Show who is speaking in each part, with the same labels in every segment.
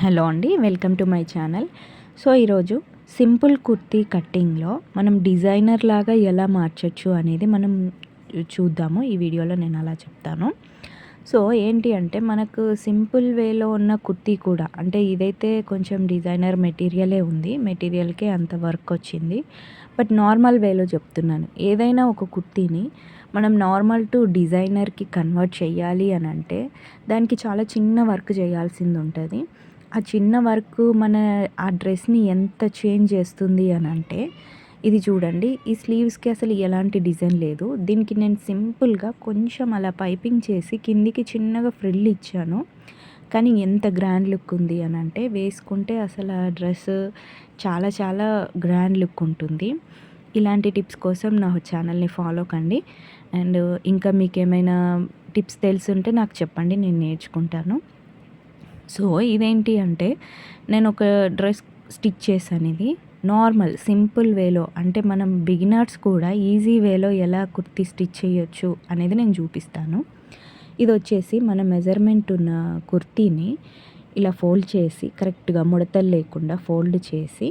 Speaker 1: Hello అండి, welcome to my channel. So ఈరోజు simple kurti కట్టింగ్లో మనం డిజైనర్ లాగా ఎలా మార్చచ్చు అనేది మనం చూద్దాము. ఈ వీడియోలో నేను అలా చెప్తాను. సో ఏంటి అంటే మనకు సింపుల్ వేలో ఉన్న కుర్తీ కూడా, అంటే ఇదైతే కొంచెం డిజైనర్ మెటీరియలే ఉంది, మెటీరియల్కే అంత వర్క్ వచ్చింది. బట్ నార్మల్ వేలో చెప్తున్నాను. ఏదైనా ఒక కుర్తీని మనం నార్మల్ టు డిజైనర్కి కన్వర్ట్ చేయాలి అని అంటే దానికి చాలా చిన్న వర్క్ చేయాల్సింది ఉంటుంది. ఆ చిన్న వర్క్ ఆ డ్రెస్ని ఎంత చేంజ్ చేస్తుంది అని అంటే, ఇది చూడండి, ఈ స్లీవ్స్కి అసలు ఎలాంటి డిజైన్ లేదు. దీనికి నేను సింపుల్గా కొంచెం అలా పైపింగ్ చేసి కిందికి చిన్నగా ఫ్రిల్ ఇచ్చాను. కానీ ఎంత గ్రాండ్ లుక్ ఉంది అని అంటే, వేసుకుంటే అసలు ఆ డ్రెస్ చాలా చాలా గ్రాండ్ లుక్ ఉంటుంది. ఇలాంటి టిప్స్ కోసం నా ఛానల్ని ఫాలో కండి. అండ్ ఇంకా మీకు ఏమైనా టిప్స్ తెలుసుంటే నాకు చెప్పండి, నేను నేర్చుకుంటాను. సో ఇదేంటి అంటే, నేను ఒక డ్రెస్ స్టిచ్ చేశాను. ఇది నార్మల్ సింపుల్ వేలో, అంటే మనం బిగినర్స్ కూడా ఈజీ వేలో ఎలా కుర్తీ స్టిచ్ చేయొచ్చు అనేది నేను చూపిస్తాను. ఇది వచ్చేసి మన మెజర్మెంట్ ఉన్న కుర్తీని ఇలా ఫోల్డ్ చేసి, కరెక్ట్గా ముడతలు లేకుండా ఫోల్డ్ చేసి,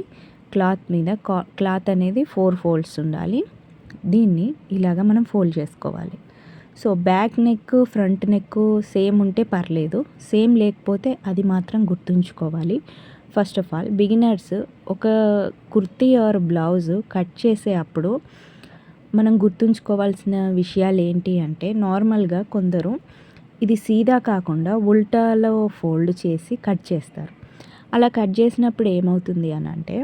Speaker 1: క్లాత్ మీద క్లాత్ అనేది 4 ఫోల్డ్స్ ఉండాలి. దీన్ని ఇలాగ మనం ఫోల్డ్ చేసుకోవాలి. So back neck, front neck same ఉంటే పర్లేదు, సేమ్ లేకపోతే అది మాత్రం గుర్తుంచుకోవాలి. ఫస్ట్ ఆఫ్ ఆల్ బిగినర్స్ ఒక కుర్తీ ఆర్ బ్లౌజ్ కట్ చేసే అప్పుడు మనం గుర్తుంచుకోవాల్సిన విషయాలు ఏంటి అంటే, నార్మల్గా కొందరు ఇది సీదా కాకుండా ఉల్టాలో ఫోల్డ్ చేసి కట్ చేస్తారు. అలా కట్ చేసినప్పుడు ఏమవుతుంది అని అంటే,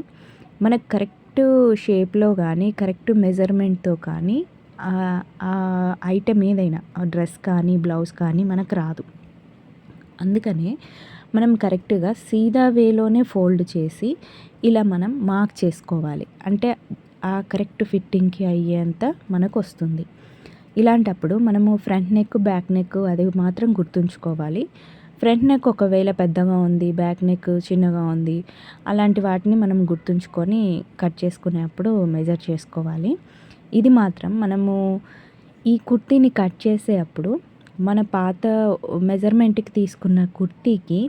Speaker 1: మనకు కరెక్ట్ షేప్లో కానీ కరెక్ట్ మెజర్మెంట్తో కానీ ఐటెం ఏదైనా డ్రెస్ కానీ బ్లౌజ్ కానీ మనకు రాదు. అందుకనే మనం కరెక్ట్గా సీదా వేలోనే ఫోల్డ్ చేసి ఇలా మనం మార్క్ చేసుకోవాలి. అంటే ఆ కరెక్ట్ ఫిట్టింగ్కి అయ్యేంత మనకు వస్తుంది. ఇలాంటప్పుడు మనము ఫ్రంట్ నెక్, బ్యాక్ నెక్ అది మాత్రం గుర్తుంచుకోవాలి. ఫ్రంట్ నెక్ ఒకవేళ పెద్దగా ఉంది, బ్యాక్ నెక్ చిన్నగా ఉంది, అలాంటి వాటిని మనం గుర్తుంచుకొని కట్ చేసుకునేప్పుడు మెజర్ చేసుకోవాలి. ఇది మాత్రం మనము ఈ కుర్తీని కట్ చేసేటప్పుడు మన పాత మెజర్మెంట్కి తీసుకున్న కుర్తీకి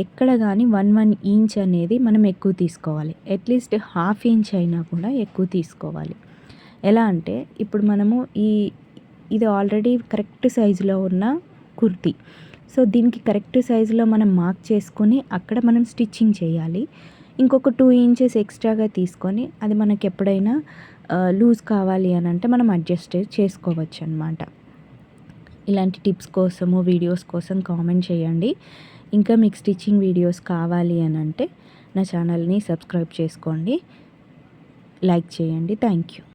Speaker 1: ఎక్కడ కానీ 1 ఇంచ్ అనేది మనం ఎక్కువ తీసుకోవాలి. అట్లీస్ట్ 1/2 ఇంచ్ అయినా కూడా ఎక్కువ తీసుకోవాలి. ఎలా అంటే, ఇప్పుడు మనము ఇది ఆల్రెడీ కరెక్ట్ సైజులో ఉన్న కుర్తీ. సో దీనికి కరెక్ట్ సైజులో మనం మార్క్ చేసుకొని అక్కడ మనం స్టిచ్చింగ్ చేయాలి. ఇంకొక 2 ఇంచెస్ ఎక్స్ట్రాగా తీసుకొని అది మనకి ఎప్పుడైనా లూజ్ కావాలి అని అంటే మనం అడ్జస్ట్ చేసుకోవచ్చు అన్నమాట. ఇలాంటి టిప్స్ కోసము, వీడియోస్ కోసం కామెంట్ చేయండి. ఇంకా మీకు స్టిచ్చింగ్ వీడియోస్ కావాలి అని అంటే నా ఛానల్ని సబ్స్క్రైబ్ చేసుకోండి, లైక్ చేయండి. Thank you.